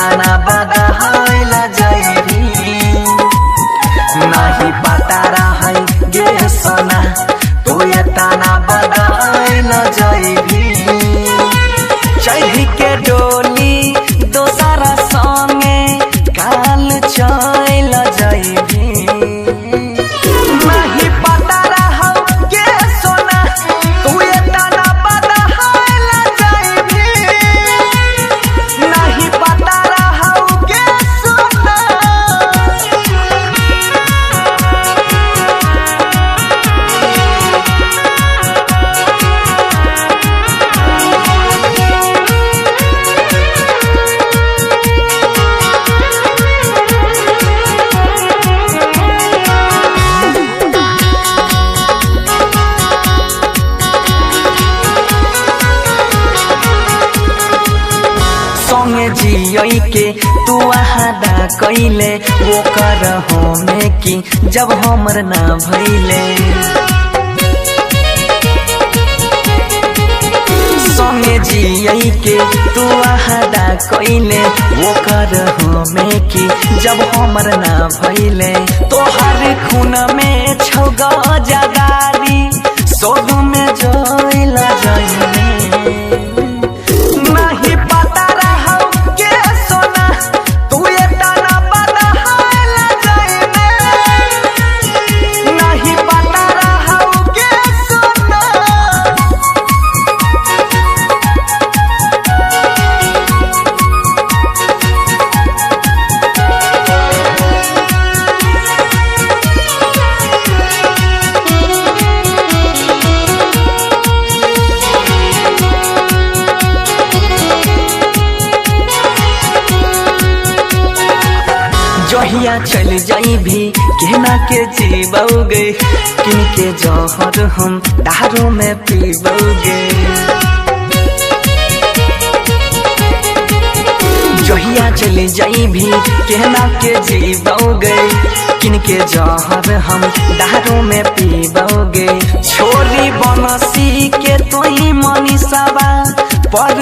तना बदहल जैबी नहीं पता रहे गे सोना तू ये तना बदहल जैबी चढ़ी के डोली दोसरा संगे काल चल जैबी नहीं पता रहो गे सोना तू ये तना बदहल जैबी नहीं पता रहो गे सोना। संगे जियई के तू आहादा कैले वो कर हमें की जब हमर ना भइले संगे जियई के तू आहादा कैले वो कर हमें की जब हमर ना भइले तोहर खून में छौग जगारी सोग में जइला जइले नहीं पता रहो गे सोना तू ये तना बदहल जइबे नहीं पता रहो गे सोना। जहिया चल जाइबी केना के जीबोगे किनके जहर हम दारू में पीबोगे जहिया चल जाइबी केना के जीबोगे किनके जहर हम दारू में पीबोगे छोरी बनसी के तोही मनीषावा पर